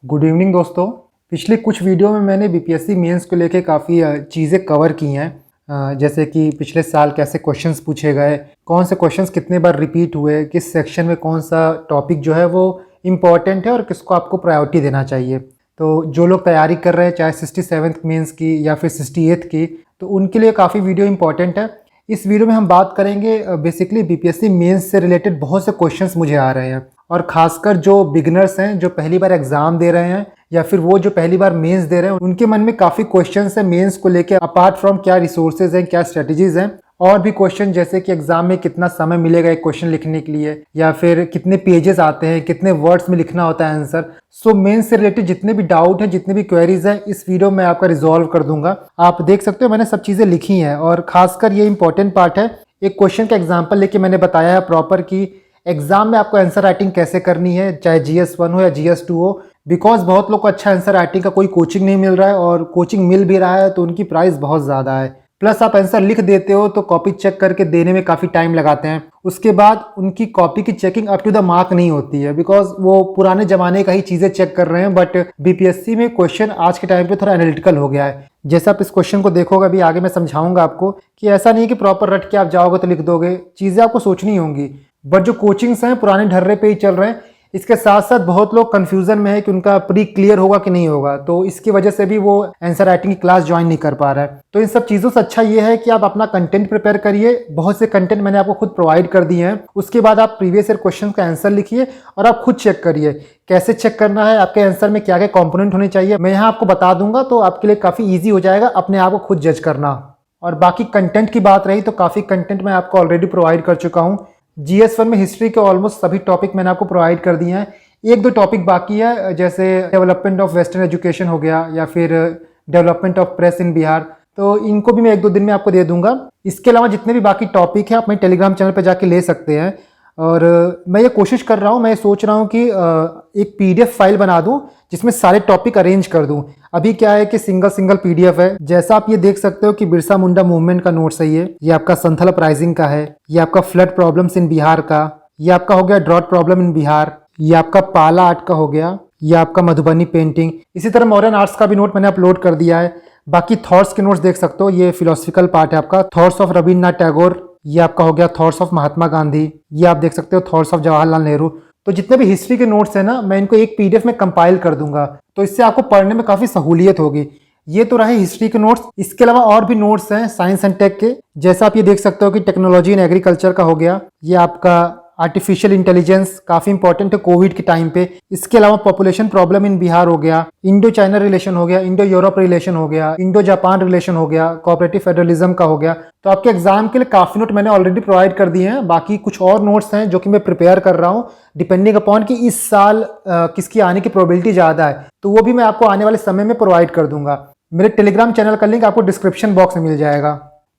Good evening दोस्तों। पिछले कुछ वीडियो में मैंने बीपीएससी मेंस को लेके काफ़ी चीज़ें कवर की हैं, जैसे कि पिछले साल कैसे क्वेश्चंस पूछे गए, कौन से क्वेश्चंस कितने बार रिपीट हुए, किस सेक्शन में कौन सा टॉपिक जो है वो इम्पॉर्टेंट है और किसको आपको प्रायोरिटी देना चाहिए। तो जो लोग तैयारी कर रहे हैं चाहे 67th मेंस की या फिर 68th की, तो उनके लिए काफ़ी वीडियो इंपॉर्टेंट है। इस वीडियो में हम बात करेंगे बेसिकली बीपीएससी मेंस से रिलेटेड बहुत से क्वेश्चंस मुझे आ रहे हैं, और ख़ासकर जो बिगनर्स हैं, जो पहली बार एग्ज़ाम दे रहे हैं या फिर वो जो पहली बार मेंस दे रहे हैं, उनके मन में काफ़ी क्वेश्चंस हैं मेंस को लेकर। अपार्ट फ्रॉम क्या रिसोर्सेज हैं, क्या स्ट्रेटजीज़ हैं, और भी क्वेश्चन जैसे कि एग्जाम में कितना समय मिलेगा एक क्वेश्चन लिखने के लिए, या फिर कितने पेजेस आते हैं, कितने वर्ड्स में लिखना होता है आंसर। सो मेंस से रिलेटेड जितने भी डाउट हैं, जितने भी क्वेरीज हैं, इस वीडियो में आपका रिजॉल्व कर दूंगा। आप देख सकते हो मैंने सब चीज़ें लिखी हैं, और खासकर ये इंपॉर्टेंट पार्ट है। एक क्वेश्चन का एग्जाम्पल लेके मैंने बताया है प्रॉपर कि एग्जाम में आपको आंसर राइटिंग कैसे करनी है, चाहे GS1 हो या GS2 हो। बिकॉज बहुत लोग को अच्छा आंसर राइटिंग का कोई कोचिंग नहीं मिल रहा है, और कोचिंग मिल भी रहा है तो उनकी प्राइस बहुत ज़्यादा है। प्लस आप आंसर लिख देते हो तो कॉपी चेक करके देने में काफ़ी टाइम लगाते हैं। उसके बाद उनकी कॉपी की checking up to the mark नहीं होती है, बिकॉज वो पुराने ज़माने का ही चीज़ें चेक कर रहे हैं। बट बीपीएससी में क्वेश्चन आज के टाइम पे थोड़ा एनालिटिकल हो गया है। जैसे आप इस क्वेश्चन को देखोगे, अभी आगे मैं समझाऊंगा आपको कि ऐसा नहीं कि प्रॉपर रट के आप जाओगे तो लिख दोगे, चीज़ें आपको सोचनी होंगी। बट जो कोचिंग्स हैं पुराने ढर्रे पे ही चल रहे हैं। इसके साथ साथ बहुत लोग कंफ्यूजन में है कि उनका प्री क्लियर होगा कि नहीं होगा, तो इसकी वजह से भी वो आंसर राइटिंग की क्लास ज्वाइन नहीं कर पा रहा है। तो इन सब चीज़ों से अच्छा ये है कि आप अपना कंटेंट प्रिपेयर करिए। बहुत से कंटेंट मैंने आपको खुद प्रोवाइड कर दिए हैं। उसके बाद आप प्रीवियस ईयर क्वेश्चन का आंसर लिखिए और आप खुद चेक करिए कैसे चेक करना है, आपके आंसर में क्या क्या कॉम्पोनेंट होने चाहिए, मैं यहाँ आपको बता दूंगा। तो आपके लिए काफ़ी ईजी हो जाएगा अपने आप को खुद जज करना। और बाकी कंटेंट की बात रही तो काफ़ी कंटेंट मैं आपको ऑलरेडी प्रोवाइड कर चुका हूँ। GS1 में हिस्ट्री के ऑलमोस्ट सभी टॉपिक मैंने आपको प्रोवाइड कर दिए हैं। एक दो टॉपिक बाकी है, जैसे डेवलपमेंट ऑफ वेस्टर्न एजुकेशन हो गया, या फिर development of press in Bihar, तो इनको भी मैं एक दो दिन में आपको दे दूंगा। इसके अलावा जितने भी बाकी टॉपिक हैं आप मेरे टेलीग्राम चैनल पर जाके ले सकते हैं। और मैं ये कोशिश कर रहा हूँ, मैं सोच रहा हूँ कि एक PDF फाइल बना दूँ जिसमें सारे टॉपिक अरेंज कर दूँ। अभी क्या है कि सिंगल PDF है। जैसा आप ये देख सकते हो कि बिरसा मुंडा मूवमेंट का नोट्स है, ये आपका संथल अपराइजिंग का है, ये आपका फ्लड प्रॉब्लम्स इन बिहार का, ये आपका हो गया ड्रॉट प्रॉब्लम इन बिहार, ये आपका पाला आर्ट का हो गया, ये आपका मधुबनी पेंटिंग। इसी तरह मॉडर्न आर्ट्स का भी नोट मैंने अपलोड कर दिया है। बाकी थॉट्स के नोट्स देख सकते हो, ये फिलोसफिकल पार्ट है आपका, थॉट्स ऑफ रविन्द्रनाथ टैगोर, ये आपका हो गया थॉट्स ऑफ महात्मा गांधी, ये आप देख सकते हो थॉट्स ऑफ जवाहरलाल नेहरू। तो जितने भी हिस्ट्री के नोट्स हैं ना, मैं इनको एक PDF में कंपाइल कर दूंगा, तो इससे आपको पढ़ने में काफ़ी सहूलियत होगी। ये तो रहे हिस्ट्री के नोट्स। इसके अलावा और भी नोट्स हैं साइंस एंड टेक के, जैसा आप ये देख सकते हो कि टेक्नोलॉजी इन एग्रीकल्चर का हो गया, ये आपका आर्टिफिशियल इंटेलिजेंस काफ़ी इंपॉर्टेंट है कोविड के टाइम पे। इसके अलावा पॉपुलेशन प्रॉब्लम इन बिहार हो गया, इंडो चाइना रिलेशन हो गया, इंडो यूरोप रिलेशन हो गया, इंडो जापान रिलेशन हो गया, कोऑपरेटिव फेडरलिज्म का हो गया। तो आपके एग्जाम के लिए काफ़ी नोट मैंने ऑलरेडी प्रोवाइड कर दिए हैं। बाकी कुछ और नोट्स हैं जो कि मैं प्रिपेयर कर रहा हूँ, डिपेंडिंग अपॉन कि इस साल किसकी आने की प्रोबेबिलिटी ज़्यादा है, तो वो भी मैं आपको आने वाले समय में प्रोवाइड कर दूंगा। मेरे टेलीग्राम चैनल का लिंक आपको डिस्क्रिप्शन बॉक्स में मिल जाएगा।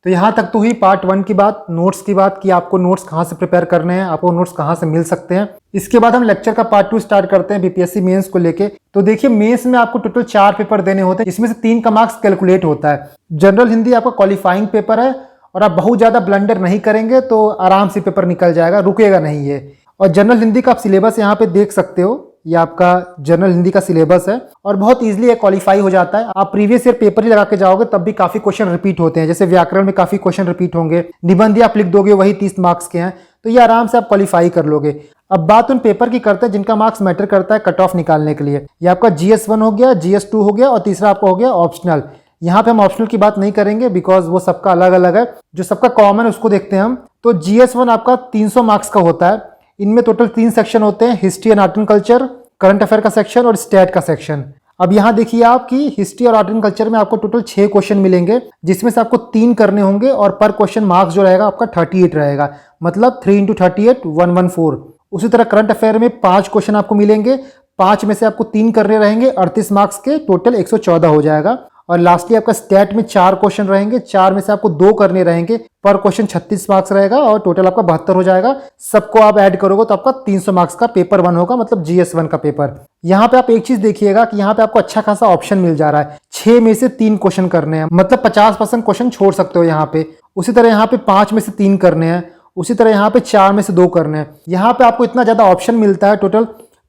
तो यहाँ तक तो हुई पार्ट 1 की बात, नोट्स की बात, कि आपको नोट्स कहाँ से प्रिपेयर करने हैं, आपको नोट्स कहाँ से मिल सकते हैं। इसके बाद हम लेक्चर का पार्ट 2 स्टार्ट करते हैं बीपीएससी मेंस को लेके। तो देखिए, मेंस में आपको टोटल 4 पेपर देने होते हैं, जिसमें से 3 का मार्क्स कैलकुलेट होता है। जनरल हिंदी आपका क्वालिफाइंग पेपर है, और आप बहुत ज़्यादा ब्लंडर नहीं करेंगे तो आराम से पेपर निकल जाएगा, रुकेगा नहीं ये। और जनरल हिंदी का आप सिलेबस यहाँ पे देख सकते हो, ये आपका जनरल हिंदी का सिलेबस है, और बहुत इजीली ये क्वालिफाई हो जाता है। आप प्रीवियस ईयर पेपर ही लगा के जाओगे तब भी काफी क्वेश्चन रिपीट होते हैं, जैसे व्याकरण में काफी क्वेश्चन रिपीट होंगे, निबंध आप लिख दोगे वही 30 मार्क्स के हैं, तो ये आराम से आप क्वालिफाई कर लोगे। अब बात उन पेपर की करते हैं जिनका मार्क्स मैटर करता है कट ऑफ निकालने के लिए। ये आपका GS1 हो गया, GS2 हो गया, और तीसरा आपका हो गया ऑप्शनल। यहाँ पे हम ऑप्शनल की बात नहीं करेंगे बिकॉज वो सबका अलग अलग है। जो सबका कॉमन है उसको देखते हैं हम। तो GS1 आपका 300 मार्क्स का होता है। इनमें टोटल 3 सेक्शन होते हैं, history and art and culture, current affair का सेक्शन और स्टैट का सेक्शन। अब यहाँ देखिए आप कि हिस्ट्री और आर्ट एंड कल्चर में आपको टोटल 6 क्वेश्चन मिलेंगे, जिसमें से आपको 3 करने होंगे, और पर क्वेश्चन मार्क्स जो रहेगा आपका 38 रहेगा, मतलब 3 × 38 114। उसी तरह करंट अफेयर में 5 क्वेश्चन आपको मिलेंगे, 5 में से आपको 3 करने रहेंगे, 38 मार्क्स के, टोटल 114 हो जाएगा। और लास्टली आपका स्टैट में 4 क्वेश्चन रहेंगे, 4 में से आपको 2 करने रहेंगे, पर क्वेश्चन 36 मार्क्स रहेगा, और टोटल आपका 72 हो जाएगा। सबको आप ऐड करोगे तो आपका 300 मार्क्स का पेपर 1 होगा, मतलब GS1 का पेपर। यहाँ पे आप एक चीज देखिएगा कि यहाँ पे आपको अच्छा खासा ऑप्शन मिल जा रहा है। 6 में से 3 क्वेश्चन करने हैं, मतलब 50% क्वेश्चन छोड़ सकते हो यहाँ पे। उसी तरह यहाँ पे 5 में से 3 करने हैं, उसी तरह यहाँ पे 4 में से 2 करने हैं। यहाँ पे आपको इतना ज्यादा ऑप्शन मिलता है, टोटल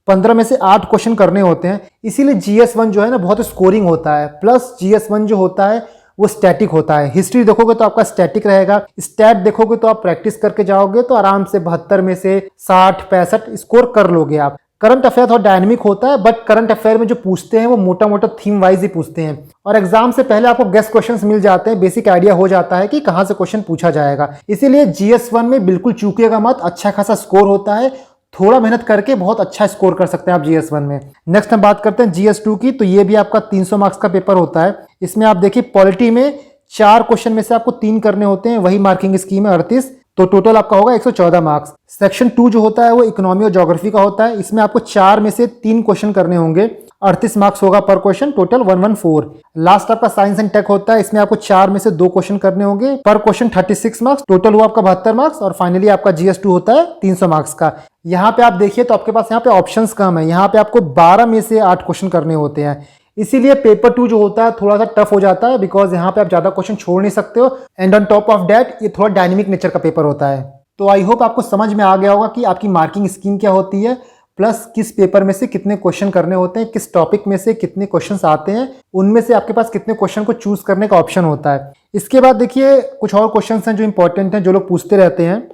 15 में से 8 क्वेश्चन करने होते हैं। इसीलिए GS1 जो है ना बहुत स्कोरिंग होता है। प्लस GS1 जो होता है वो स्टैटिक होता है। हिस्ट्री देखोगे तो आपका स्टैटिक रहेगा, स्टैट देखोगे तो आप प्रैक्टिस करके जाओगे तो आराम से 72 में से 60 65 स्कोर कर लोगे आप। करंट अफेयर थोड़ा डायनेमिक होता है, बट करंट अफेयर में जो पूछते हैं वो मोटा मोटा थीम वाइज ही पूछते हैं और एग्जाम से पहले आपको गेस्ट क्वेश्चंस मिल जाते हैं, बेसिक आइडिया हो जाता है कि कहां से क्वेश्चन पूछा जाएगा। इसीलिए GS1 में बिल्कुल चूकिएगा मत, अच्छा खासा स्कोर होता है, थोड़ा मेहनत करके बहुत अच्छा स्कोर कर सकते हैं आप GS1 में। नेक्स्ट हम बात करते हैं GS2 की, तो ये भी आपका 300 मार्क्स का पेपर होता है। इसमें आप देखिए पॉलिटी में 4 क्वेश्चन में से आपको 3 करने होते हैं, वही मार्किंग स्कीम है 38, तो टोटल आपका होगा 114 मार्क्स। सेक्शन 2 जो होता है वो इकोनॉमी और ज्योग्राफी का होता है। इसमें आपको 4 में से 3 क्वेश्चन करने होंगे, 38 मार्क्स होगा पर क्वेश्चन, टोटल 114। लास्ट आपका साइंस एंड टेक होता है, इसमें आपको 4 में से 2 क्वेश्चन करने होंगे, पर क्वेश्चन 36 मार्क्स, टोटल हुआ आपका 72 मार्क्स। और फाइनली आपका GS2 होता है 300 मार्क्स का। यहाँ पे आप देखिए तो आपके पास यहाँ पे ऑप्शंस कम है, यहाँ पे आपको 12 में से 8 क्वेश्चन करने होते हैं। इसीलिए पेपर 2 जो होता है थोड़ा सा टफ हो जाता है, बिकॉज यहाँ पे आप ज्यादा क्वेश्चन छोड़ नहीं सकते हो, and on top of that ये थोड़ा डायनेमिक नेचर का पेपर होता है। तो आई होप आपको समझ में आ गया होगा कि आपकी मार्किंग स्कीम क्या होती है, प्लस किस पेपर में से कितने क्वेश्चन करने होते हैं, किस टॉपिक में से कितने क्वेश्चंस आते हैं, उनमें से आपके पास कितने क्वेश्चन को चूज करने का ऑप्शन होता है। इसके बाद देखिए कुछ और क्वेश्चंस हैं जो इंपॉर्टेंट हैं, जो लोग पूछते रहते हैं।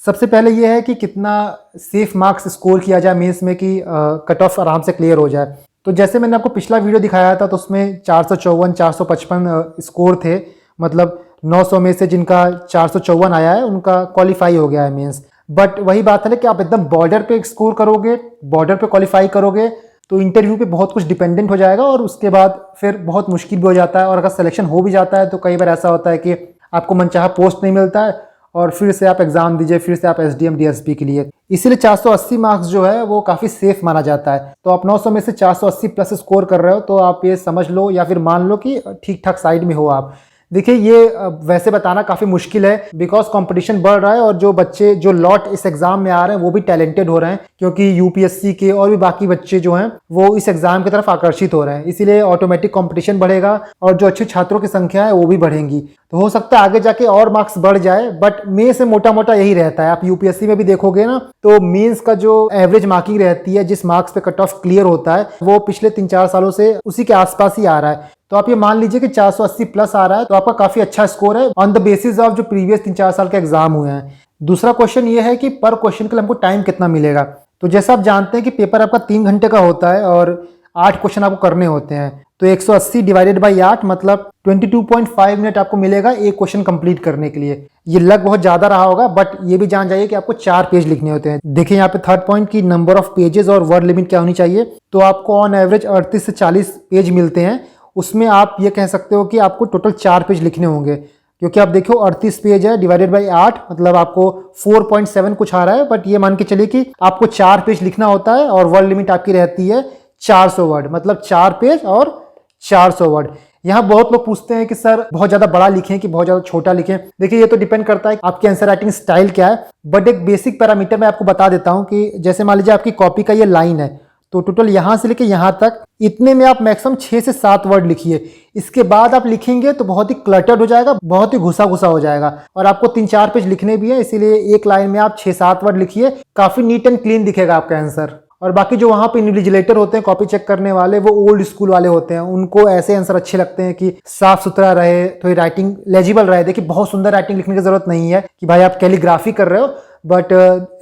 सबसे पहले ये है कि कितना सेफ मार्क्स स्कोर किया जाए मेंस में कि कट ऑफ आराम से क्लियर हो जाए। तो जैसे मैंने आपको पिछला वीडियो दिखाया था तो उसमें 454 455 स्कोर थे, मतलब 900 में से जिनका 454 आया है उनका क्वालिफाई हो गया है मेंस। बट वही बात है ना कि आप एकदम बॉर्डर पे स्कोर करोगे, बॉर्डर पे क्वालिफाई करोगे तो इंटरव्यू पे बहुत कुछ डिपेंडेंट हो जाएगा और उसके बाद फिर बहुत मुश्किल भी हो जाता है। और अगर सिलेक्शन हो भी जाता है तो कई बार ऐसा होता है कि आपको मनचाहा पोस्ट नहीं मिलता है और फिर से आप एग्जाम दीजिए, फिर से आप SDM DSP के लिए। इसीलिए 480 मार्क्स जो है वो काफ़ी सेफ माना जाता है। तो आप 900 में से 480 प्लस स्कोर कर रहे हो तो आप ये समझ लो या फिर मान लो कि ठीक ठाक साइड में हो आप। देखिए ये वैसे बताना काफ़ी मुश्किल है, बिकॉज कंपटीशन बढ़ रहा है और जो बच्चे जो लॉट इस एग्जाम में आ रहे हैं वो भी टैलेंटेड हो रहे हैं, क्योंकि UPSC के और भी बाकी बच्चे जो हैं वो इस एग्जाम की तरफ आकर्षित हो रहे हैं। इसीलिए ऑटोमेटिक कंपटीशन बढ़ेगा और जो अच्छे छात्रों की संख्या है वो भी बढ़ेंगी। तो हो सकता है आगे जाके और मार्क्स बढ़ जाए, बट मे से मोटा मोटा यही रहता है। आप UPSC में भी देखोगे ना तो मेंस का जो एवरेज मार्किंग रहती है, जिस मार्क्स पे कट ऑफ क्लियर होता है, वो पिछले 3-4 सालों से उसी के आसपास ही आ रहा है। तो आप ये मान लीजिए कि 480 प्लस आ रहा है तो आपका काफी अच्छा स्कोर है ऑन द बेसिस ऑफ जो प्रीवियस 3-4 साल के एग्जाम हुए हैं। दूसरा क्वेश्चन ये है कि पर क्वेश्चन के लिए हमको टाइम कितना मिलेगा। तो जैसा आप जानते हैं कि पेपर आपका 3 घंटे का होता है और 8 क्वेश्चन आपको करने होते हैं, तो 180 डिवाइडेड बाई 8 मतलब 22.5 मिनट आपको मिलेगा एक क्वेश्चन कंप्लीट करने के लिए। ये लग बहुत ज्यादा रहा होगा, बट ये भी जान जाइए कि आपको 4 पेज लिखने होते हैं। देखिए यहाँ पे थर्ड पॉइंट की नंबर ऑफ पेजेस और वर्ड लिमिट क्या होनी चाहिए। तो आपको ऑन एवरेज 38 से 40 पेज मिलते हैं, उसमें आप ये कह सकते हो कि आपको टोटल 4 पेज लिखने होंगे, क्योंकि आप देखो 38 पेज है डिवाइडेड बाई 8 मतलब आपको 4.7 कुछ आ रहा है। बट ये मान के चलिए कि आपको 4 पेज लिखना होता है और वर्ड लिमिट आपकी रहती है 400 वर्ड, मतलब 4 पेज और 400 वर्ड। यहाँ बहुत लोग पूछते हैं कि सर बहुत ज्यादा बड़ा लिखें कि बहुत ज्यादा छोटा लिखें। देखिए ये तो डिपेंड करता है आपकी आंसर राइटिंग स्टाइल क्या है, बट एक बेसिक पैरामीटर मैं आपको बता देता हूँ कि जैसे मान लीजिए आपकी कॉपी का ये लाइन है, तो टोटल यहां से लेके यहां तक इतने में आप मैक्सिमम 6 से 7 वर्ड लिखिए। इसके बाद आप लिखेंगे तो बहुत ही क्लटर्ड हो जाएगा, बहुत ही घुसा घुसा हो जाएगा और आपको 3-4 पेज लिखने भी है, इसीलिए एक लाइन में आप 6-7 वर्ड लिखिए, काफी नीट एंड क्लीन दिखेगा आपका आंसर। और बाकी जो वहां पे इन्विजिलेटर होते हैं कॉपी चेक करने वाले, वो ओल्ड स्कूल वाले होते हैं, उनको ऐसे आंसर अच्छे लगते हैं कि साफ सुथरा रहे, थोड़ी राइटिंग लेजिबल रहे। देखिए बहुत सुंदर राइटिंग लिखने की जरूरत नहीं है कि भाई आप कैलीग्राफी कर रहे हो, बट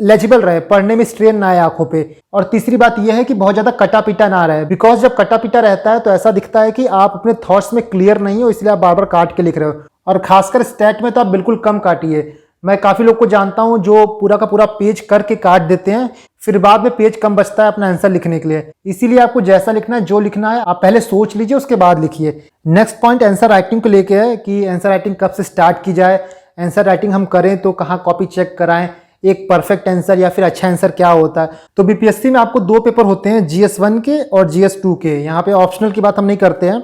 लेजिबल रहे, पढ़ने में स्ट्रेन ना आए आंखों पे। और तीसरी बात यह है कि बहुत ज्यादा कटा पिटा ना रहे, बिकॉज जब कटा पिटा रहता है तो ऐसा दिखता है कि आप अपने थॉट्स में क्लियर नहीं हो, इसलिए आप बार बार काट के लिख रहे हो। और खासकर स्टैट में तो आप बिल्कुल कम काटिए। मैं काफी लोग को जानता हूं जो पूरा का पूरा पेज करके काट देते हैं, फिर बाद में पेज कम बचता है अपना आंसर लिखने के लिए। इसीलिए आपको जैसा लिखना है, जो लिखना है, आप पहले सोच लीजिए उसके बाद लिखिए। नेक्स्ट पॉइंट आंसर राइटिंग को लेके है कि आंसर राइटिंग कब से स्टार्ट की जाए, आंसर राइटिंग हम करें तो कहाँ कॉपी चेक कराएं, एक परफेक्ट आंसर या फिर अच्छा आंसर क्या होता है। तो बीपीएससी में आपको 2 पेपर होते हैं, GS1 के और GS2 के। यहाँ पे ऑप्शनल की बात हम नहीं करते हैं।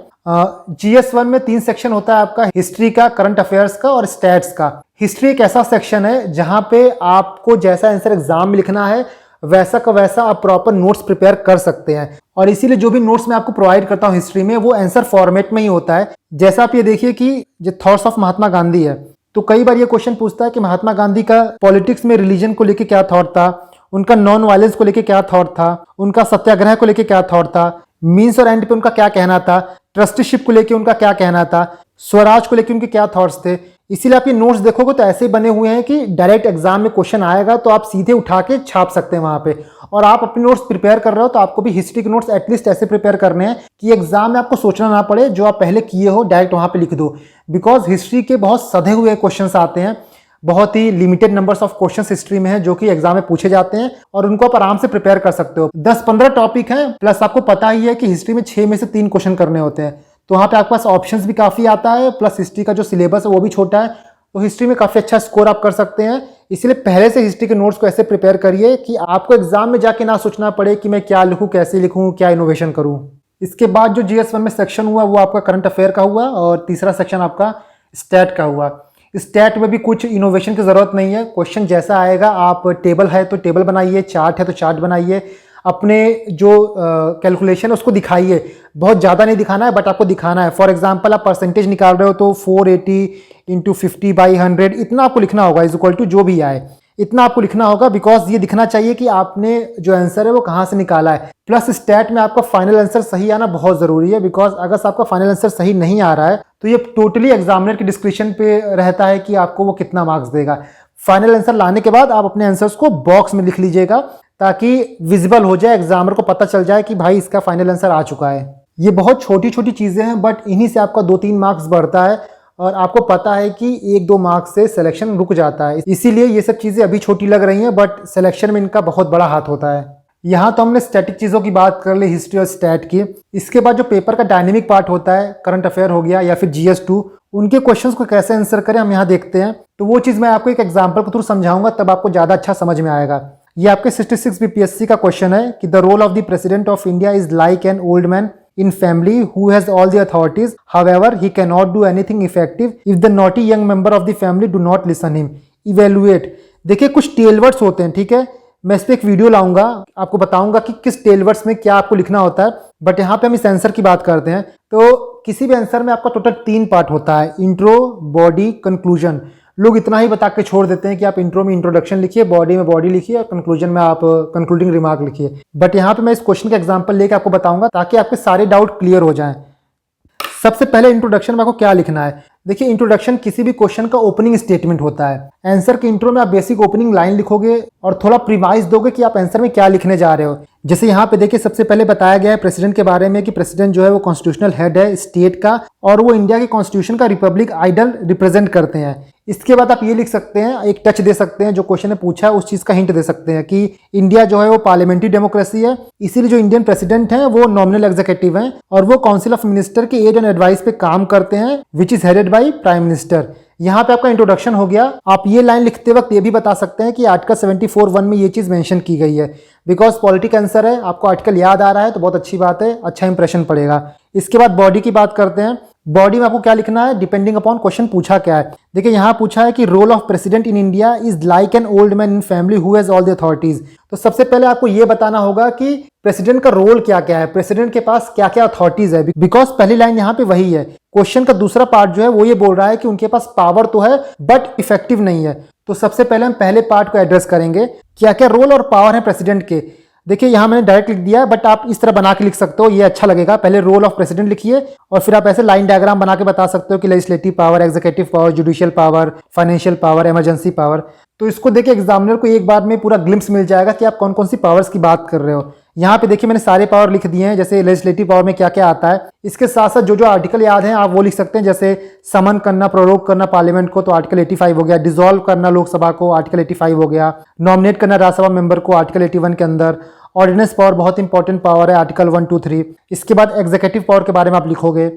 GS1 में 3 सेक्शन होता है आपका, हिस्ट्री का, करंट अफेयर्स का और स्टैट्स का। हिस्ट्री एक ऐसा सेक्शन है जहां पे आपको जैसा आंसर एग्जाम में लिखना है वैसा का वैसा आप प्रॉपर नोट्स प्रिपेयर कर सकते हैं। और इसीलिए जो भी नोट्स मैं आपको प्रोवाइड करता हूं हिस्ट्री में, वो आंसर फॉर्मेट में ही होता है। जैसा आप ये देखिए कि जो थॉट्स ऑफ महात्मा गांधी है, तो कई बार ये क्वेश्चन पूछता है कि महात्मा गांधी का पॉलिटिक्स में रिलीजन को लेके क्या थॉट था, उनका नॉन वायलेंस को लेके क्या थॉट था, उनका सत्याग्रह को लेके क्या थॉट था, मीन्स और एंड पे उनका क्या कहना था, ट्रस्टीशिप को लेके उनका क्या कहना था, स्वराज को लेके उनके क्या थॉट्स थे। इसीलिए आप ये नोट्स देखोगे तो ऐसे ही बने हुए हैं कि डायरेक्ट एग्जाम में क्वेश्चन आएगा तो आप सीधे उठा के छाप सकते हैं वहां पे। और आप अपने नोट्स प्रिपेयर कर रहे हो तो आपको भी हिस्ट्री के नोट्स एटलीस्ट ऐसे प्रिपेयर करने हैं कि एग्जाम में आपको सोचना ना पड़े, जो आप पहले किए हो डायरेक्ट वहां पे लिख दो। बिकॉज हिस्ट्री के बहुत सधे हुए क्वेश्चन आते हैं, बहुत ही limited numbers of questions history में है जो कि एग्जाम में पूछे जाते हैं और उनको आप आराम से प्रिपेयर कर सकते हो। 10-15 टॉपिक हैं, प्लस आपको पता ही है कि हिस्ट्री में 6 में से 3 क्वेश्चन करने होते हैं, तो वहां पे आपके पास ऑप्शंस भी काफी आता है, प्लस हिस्ट्री का जो सिलेबस है वो भी छोटा है, तो हिस्ट्री में काफी अच्छा स्कोर आप कर सकते हैं। इसलिए पहले से हिस्ट्री के नोट्स को ऐसे प्रिपेयर करिए कि आपको एग्जाम में जाके ना सोचना पड़े कि मैं क्या लिखूं, कैसे लिखूं, क्या इनोवेशन करूं। इसके बाद जो GS1 में सेक्शन हुआ वो आपका करंट अफेयर का हुआ और तीसरा सेक्शन आपका स्टैट का हुआ। स्टैट में भी कुछ इनोवेशन की जरूरत नहीं है, क्वेश्चन जैसा आएगा आप टेबल है तो टेबल बनाइए, चार्ट है तो चार्ट बनाइए, अपने जो कैलकुलेशन है उसको दिखाइए। बहुत ज़्यादा नहीं दिखाना है बट आपको दिखाना है। फॉर एग्जांपल आप परसेंटेज निकाल रहे हो तो 480 × 50/100 इतना आपको लिखना होगा, इज इक्वल टू जो भी आए इतना आपको लिखना होगा, बिकॉज ये दिखना चाहिए कि आपने जो आंसर है वो कहाँ से निकाला है। प्लस स्टैट में आपका फाइनल आंसर सही आना बहुत जरूरी है, बिकॉज अगर आपका फाइनल आंसर सही नहीं आ रहा है तो ये टोटली एग्जामिनर के डिस्क्रिप्शन पे रहता है कि आपको वो कितना मार्क्स देगा। फाइनल आंसर लाने के बाद आप अपने आंसर्स को बॉक्स में लिख लीजिएगा ताकि विजिबल हो जाए, एग्जामिनर को पता चल जाए कि भाई इसका फाइनल आंसर आ चुका है। ये बहुत छोटी छोटी चीजें हैं बट इन्हीं से आपका 2-3 मार्क्स बढ़ता है और आपको पता है कि 1-2 मार्क्स से सिलेक्शन रुक जाता है। इसीलिए ये सब चीजें अभी छोटी लग रही हैं बट सिलेक्शन में इनका बहुत बड़ा हाथ होता है। यहाँ तो हमने स्टैटिक चीज़ों की बात कर ली, हिस्ट्री और स्टैट की। इसके बाद जो पेपर का डायनेमिक पार्ट होता है, करंट अफेयर हो गया या फिर GS2, उनके क्वेश्चंस को कैसे आंसर करें हम यहाँ देखते हैं। तो वो चीज़ मैं आपको एक एग्जांपल के थ्रू समझाऊंगा, तब आपको ज़्यादा अच्छा समझ में आएगा। ये आपके 66 BPSC का क्वेश्चन है कि the role of the president of India is like an old man in family who has all the authorities, however he cannot do anything effective if the naughty young member of the family do not listen him. Evaluate। देखिए कुछ टेलवर्ड्स होते हैं, ठीक है, मैं इस पर एक वीडियो लाऊंगा, आपको बताऊंगा कि किस टेलवर्ड्स में क्या आपको लिखना होता है। बट यहाँ पे हम इस आंसर की बात करते हैं। तो किसी भी आंसर में आपका टोटल 3 पार्ट होता है, इंट्रो, बॉडी, कंक्लूजन। लोग इतना ही बता के छोड़ देते हैं कि आप इंट्रो में इंट्रोडक्शन लिखिए, बॉडी में बॉडी लिखिए और कंक्लूजन में आप कंक्लूडिंग रिमार्क लिखिए। बट यहाँ पे मैं इस क्वेश्चन का एग्जांपल लेके आपको बताऊंगा ताकि आपके सारे डाउट क्लियर हो जाएं। सबसे पहले इंट्रोडक्शन में आपको क्या लिखना है। देखिए इंट्रोडक्शन किसी भी क्वेश्चन का ओपनिंग स्टेटमेंट होता है। आंसर के इंट्रो में आप बेसिक ओपनिंग लाइन लिखोगे और थोड़ा प्रीमाइज दोगे कि आप आंसर में क्या लिखने जा रहे हो। जैसे यहाँ पे देखिए सबसे पहले बताया गया है प्रेसिडेंट के बारे में कि प्रेसिडेंट जो है वो कॉन्स्टिट्यूशनल हेड है स्टेट का और वो इंडिया के कॉन्स्टिट्यूशन का रिपब्लिक आइडल रिप्रेजेंट करते हैं। इसके बाद आप ये लिख सकते हैं, एक टच दे सकते हैं, जो क्वेश्चन ने पूछा है उस चीज का हिंट दे सकते हैं कि इंडिया जो है वो पार्लियामेंट्री डेमोक्रेसी है, इसीलिए जो इंडियन प्रेसिडेंट हैं वो नॉमिनल एग्जीक्यूटिव हैं और वो काउंसिल ऑफ मिनिस्टर के एड एंड एडवाइस पे काम करते हैं, which is headed by prime minister. यहाँ पे आपका इंट्रोडक्शन हो गया। आप ये लाइन लिखते वक्त ये भी बता सकते हैं कि आर्टिकल 74(1) में ये चीज मेंशन की गई है, बिकॉज पॉलिटिक आंसर है, आपको आर्टिकल याद आ रहा है तो बहुत अच्छी बात है, अच्छा इंप्रेशन पड़ेगा। इसके बाद बॉडी की बात करते हैं। बॉडी में आपको क्या लिखना है डिपेंडिंग अपॉन क्वेश्चन पूछा क्या है। देखिए यहाँ पूछा है कि role of president in India is like an old man in family who has all the authorities. तो सबसे पहले आपको ये बताना होगा कि प्रेसिडेंट का रोल क्या क्या है, प्रेसिडेंट के पास क्या क्या अथॉरिटीज है, बिकॉज पहली लाइन यहाँ पे वही है। क्वेश्चन का दूसरा पार्ट जो है वो ये बोल रहा है कि उनके पास पावर तो है बट इफेक्टिव नहीं है। तो सबसे पहले हम पहले पार्ट को एड्रेस करेंगे, क्या क्या रोल और पावर है प्रेसिडेंट के। देखिए यहाँ मैंने डायरेक्ट लिख दिया है बट आप इस तरह बना के लिख सकते हो, ये अच्छा लगेगा। पहले रोल ऑफ प्रेसिडेंट लिखिए और फिर आप ऐसे लाइन डायग्राम बना के बता सकते हो कि legislative power, executive power, judicial power, financial power, emergency power. तो इसको देखिए एग्जामिनर को एक बार में पूरा ग्लिम्स मिल जाएगा कि आप कौन कौन सी पावर्स की बात कर रहे हो। यहाँ पे देखिए मैंने सारे पावर लिख दिए हैं, जैसे लेजिस्लेटिव पावर में क्या क्या आता है। इसके साथ साथ जो जो आर्टिकल याद हैं आप वो लिख सकते हैं, जैसे समन करना, प्रोरोग करना पार्लियामेंट को तो आर्टिकल 85 हो गया, डिसॉल्व करना लोकसभा को आर्टिकल 85 हो गया, नॉमिनेट करना राज्यसभा मेंबर को आर्टिकल 81 के अंदर, ऑर्डिनेंस पावर बहुत इंपॉर्टेंट पावर है आर्टिकल 1, 2, 3। इसके बाद एग्जीक्यूटिव पावर के बारे में आप लिखोगे,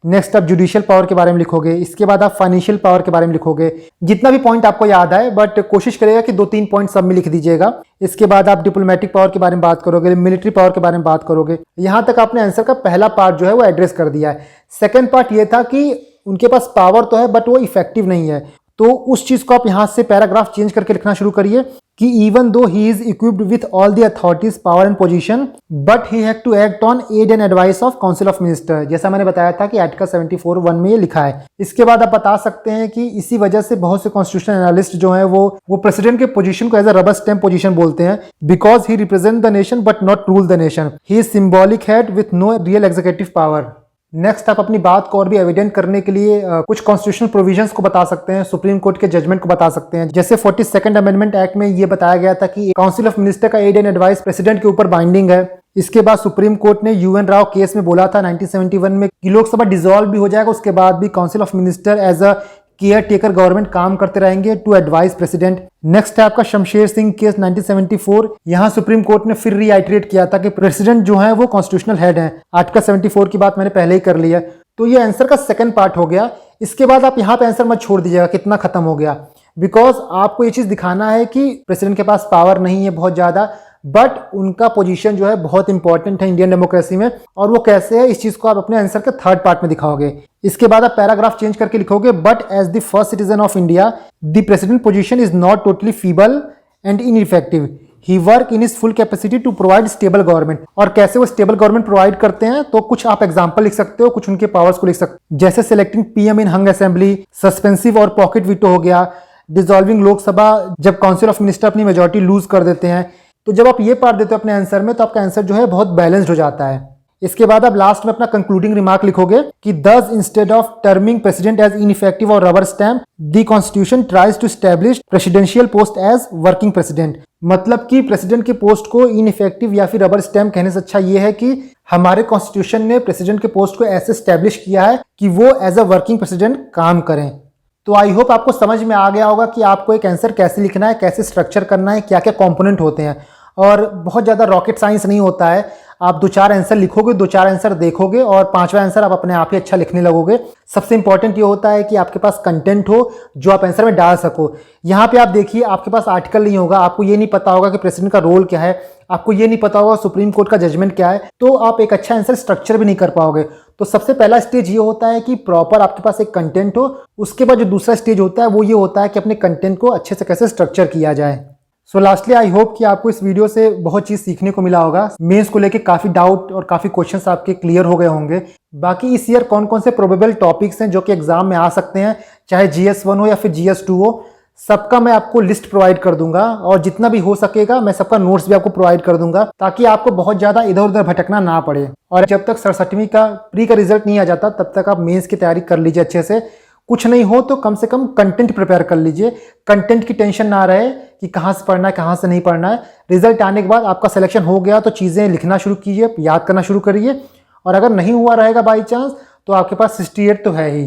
नेक्स्ट आप जुडिशियल पावर के बारे में लिखोगे, इसके बाद आप फाइनेंशियल पावर के बारे में लिखोगे, जितना भी पॉइंट आपको याद आए, बट कोशिश करेगा कि 2-3 पॉइंट सब में लिख दीजिएगा। इसके बाद आप डिप्लोमेटिक पावर के बारे में बात करोगे, मिलिट्री पावर के बारे में बात करोगे। यहाँ तक आपने आंसर का पहला पार्ट जो है वो एड्रेस कर दिया है। सेकेंड पार्ट ये था कि उनके पास पावर तो है बट वो इफेक्टिव नहीं है, तो उस चीज को आप यहाँ से पैराग्राफ चेंज करके लिखना शुरू करिए कि even though he is equipped with all the authorities, power and position, but he had to act on aid and advice of Council of Minister। जैसा मैंने बताया था कि आर्टिकल 74(1) में ये लिखा है। इसके बाद आप बता सकते हैं कि इसी वजह से बहुत से कॉन्स्टिट्यूशनल एनालिस्ट जो हैं वो प्रेसिडेंट के पोजीशन को as a rubber stamp position बोलते हैं, because he represent the nation but not rule the nation. He is symbolic head with no real executive power. Next आप अपनी बात को और भी एविडेंट करने के लिए कुछ कॉन्स्टिट्यूशनल प्रोविजंस को बता सकते हैं, सुप्रीम कोर्ट के जजमेंट को बता सकते हैं। जैसे 42nd अमेंडमेंट एक्ट में ये बताया गया था कि काउंसिल ऑफ मिनिस्टर का एड एंड एडवाइस प्रेसिडेंट के ऊपर बाइंडिंग है। इसके बाद सुप्रीम कोर्ट ने यूएन राव केस में बोला था 1971 में कि लोकसभा डिसॉल्व भी हो जाएगा, उसके बाद भी council of minister as a caretaker government काम करते रहेंगे टू एडवाइस प्रेसिडेंट। नेक्स्ट है आपका शमशेर सिंह केस 1974। यहाँ सुप्रीम कोर्ट ने फिर रीआइटरेट किया था कि प्रेसिडेंट जो है वो कॉन्स्टिट्यूशनल हेड है। आर्टिकल 74 की बात मैंने पहले ही कर लिया, तो ये आंसर का सेकंड पार्ट हो गया। इसके बाद आप यहाँ पे आंसर मत छोड़ दीजिएगा कितना खत्म हो गया, बिकॉज आपको ये चीज दिखाना है कि प्रेसिडेंट के पास पावर नहीं है बहुत ज्यादा, बट उनका पोजीशन जो है बहुत इंपॉर्टेंट है इंडियन डेमोक्रेसी में। और वो कैसे है, इस चीज को आप अपने आंसर के थर्ड पार्ट में दिखाओगे। इसके बाद आप पैराग्राफ चेंज करके लिखोगे, but as the first citizen of India the president position is not totally feeble and ineffective, he work in is full capacity to provide stable government. और कैसे वो स्टेबल गवर्नमेंट प्रोवाइड करते हैं, तो कुछ आप एग्जांपल लिख सकते हो, कुछ उनके पावर्स को लिख सकते हो, जैसे selecting PM in hung assembly, suspensive और पॉकेट वीटो हो गया, डिसॉल्विंग लोकसभा जब काउंसिल ऑफ मिनिस्टर अपनी मेजोरिटी लूज कर देते हैं। तो जब आप ये पार्ट देते हो अपने आंसर में, तो आपका आंसर जो है बहुत बैलेंस्ड हो जाता है। इसके बाद आप लास्ट में अपना कंक्लूडिंग रिमार्क लिखोगे कि this instead of terming president as ineffective और rubber stamp, the constitution tries to establish presidential post as working president. मतलब कि प्रेसिडेंट के पोस्ट को इनइफेक्टिव या फिर रबर स्टैम्प कहने से अच्छा ये है कि हमारे कॉन्स्टिट्यूशन ने प्रेसिडेंट के पोस्ट को ऐसे स्टैब्लिश किया है कि वो एज अ वर्किंग प्रेसिडेंट काम करें। तो आई होप आपको समझ में आ गया होगा कि आपको एक आंसर कैसे लिखना है, कैसे स्ट्रक्चर करना है, क्या क्या कंपोनेंट होते हैं। और बहुत ज़्यादा रॉकेट साइंस नहीं होता है, आप 2-4 आंसर लिखोगे, 2-4 आंसर देखोगे और 5वां आंसर आप अपने आप ही अच्छा लिखने लगोगे। सबसे इंपॉर्टेंट ये होता है कि आपके पास कंटेंट हो जो आप आंसर में डाल सको। यहाँ पे आप देखिए, आपके पास आर्टिकल नहीं होगा, आपको ये नहीं पता होगा कि प्रेसिडेंट का रोल क्या है, आपको ये नहीं पता होगा सुप्रीम कोर्ट का जजमेंट क्या है, तो आप एक अच्छा आंसर स्ट्रक्चर भी नहीं कर पाओगे। तो सबसे पहला स्टेज ये होता है कि प्रॉपर आपके पास एक कंटेंट हो। उसके बाद जो दूसरा स्टेज होता है वो ये होता है कि अपने कंटेंट को अच्छे से कैसे स्ट्रक्चर किया जाए। सो लास्टली आई होप कि आपको इस वीडियो से बहुत चीज़ सीखने को मिला होगा। मेंस को लेके काफ़ी डाउट और काफ़ी क्वेश्चंस आपके क्लियर हो गए होंगे। बाकी इस ईयर कौन कौन से प्रोबेबल टॉपिक्स हैं जो कि एग्जाम में आ सकते हैं, चाहे GS1 हो या फिर GS2 हो, सबका मैं आपको लिस्ट प्रोवाइड कर दूंगा और जितना भी हो सकेगा मैं सबका नोट्स भी आपको प्रोवाइड कर दूंगा, ताकि आपको बहुत ज़्यादा इधर उधर भटकना ना पड़े। और जब तक 67वीं का प्री का रिजल्ट नहीं आ जाता तब तक आप मेंस की तैयारी कर लीजिए अच्छे से। कुछ नहीं हो तो कम से कम कंटेंट प्रिपेयर कर लीजिए, कंटेंट की टेंशन ना रहे कि कहाँ से पढ़ना है कहाँ से नहीं पढ़ना है। रिजल्ट आने के बाद आपका सिलेक्शन हो गया तो चीज़ें लिखना शुरू कीजिए, याद करना शुरू करिए। और अगर नहीं हुआ रहेगा बाई चांस तो आपके पास 68 तो है ही।